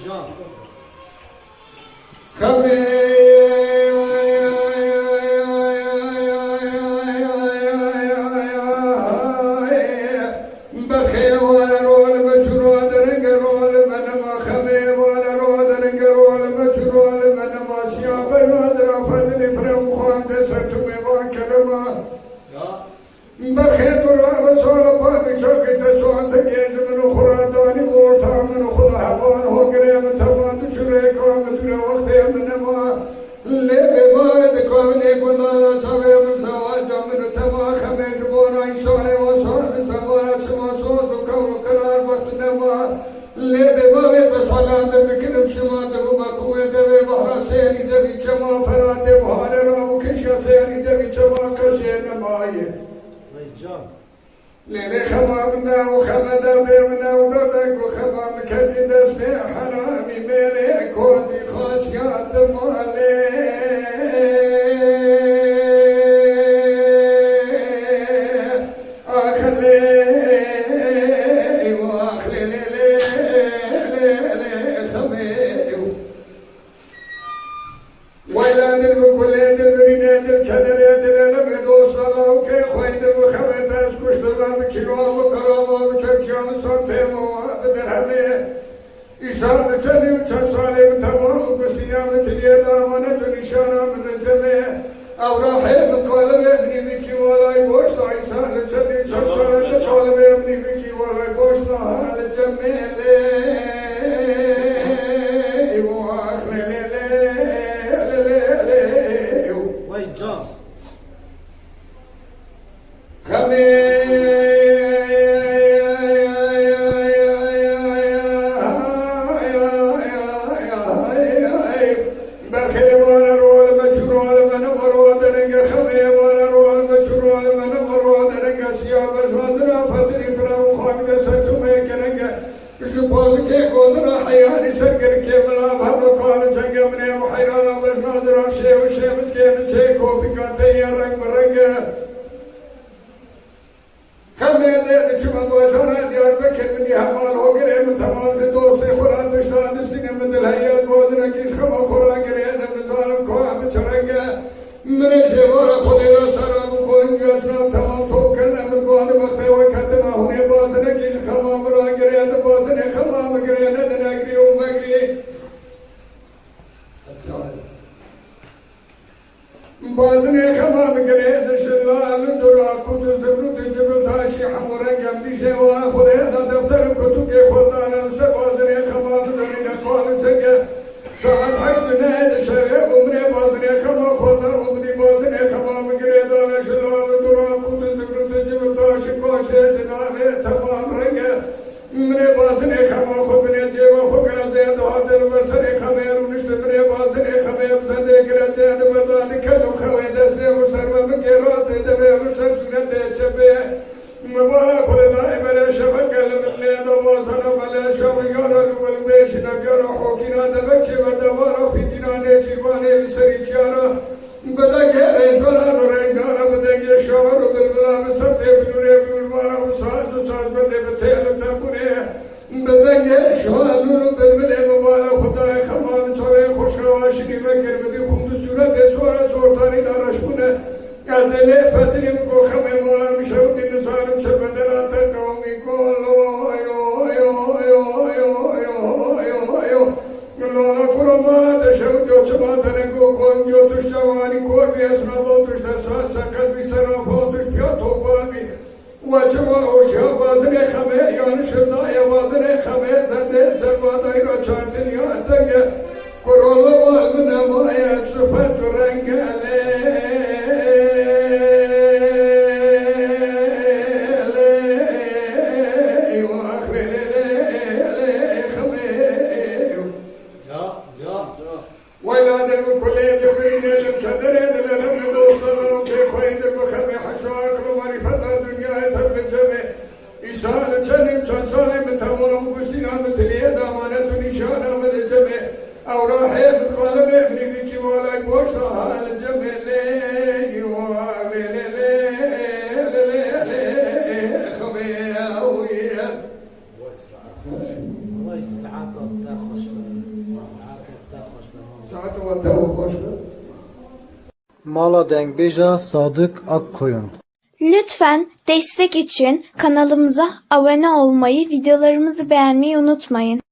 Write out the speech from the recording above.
جان برخی دورا و سال پاک چوکی دستوان سکیج منو خورادانی بورتا منو خود حوان هو گریم تمام چوره کام دورا وقتی من ما لیبی باید کامنی کندانا چاوی من سواجا منو تما خمیج بونا ایسانه و سوان سوانا چما سوز و کور قرار وقت نما لیبی باید بسالان در بکنم شما دبو مکوه دوی بحرا سیری دوی چما فرانده بحال رامو کشا سیری دوی چما کشه نمایه جان لیلی خمامنا و خمدر بیمنا و دردک و خمام کدی دست حرامی میره کودی خاصیات مالی آخلی و آخلی لیلی خمیو ویلان دل بکل دل برین دل کدر دل لب دوست الله که خوی دل بخواه دست کشت الله بکیلوه و کرامه و چکچان سانتیم و بدرهمه ایسان چنیم چند سالیم تمام و کسیام تلیه دامانه دو نشانم رجمه او راحه بقالب ابنی بکی والای بوشتا ایسان چنیم چند سالیم بقالب ابنی بکی والای بوشتا حال جمیله جان بازنه خمام گرید شلال درا کدو زبرود جبل داشی حمورنگم دیشه و خود ادا دفتر کدو که خودانم سه بازنه خمام دارین کال چگه ساعت هشت نه شهر عمره بازنه خمام خدا عمری بازنه خمام گرید آن شلال درا کدو زبرود جبل داشی کوشه جنابه تمام رنگه مره بازنه خمام خود بنه جیوا خود کرده دو دل برسنه خمیر ونشت مره بازنه خمیر زنده کرده بردان کلم خوی دسته و سرم که راست دبه و سر صورت چبه مبارک خدای بر شبکه لمله دو واسنا مله شام یارا لول بیش نگار حکینا دبه که بردوارا فیتینا نچیبانه بسری چارا بدگه رنگارا رنگارا بدگه شور و بلبلا بسرد بلوره بلوارا و ساز بده بتیل تبونه بدگه شور و بلبله مبارک خدای خمان چوه خوشخواشی وکر بدی خوند صورت سوار سورتانی دارش کنه گزله فتریم کو خمه مولا میشود نزارم چه بدنات قومی کولو لولا کرما دشود جو چما تنگو کون جو توش جوانی کور بی اسنا با توش دسا سکت بی سرا با توش پیا توبال بی و چما اوشا بازن خمه یان شدا یا بازن خمه زنده سربادای را چارتن یا تنگه کرولو بال نمای صفت رنگله الله السعادة تاخذ tavuk hoş mu? Mala Dengbeja Sadık Akkoyun. Lütfen destek için kanalımıza abone olmayı, videolarımızı beğenmeyi unutmayın.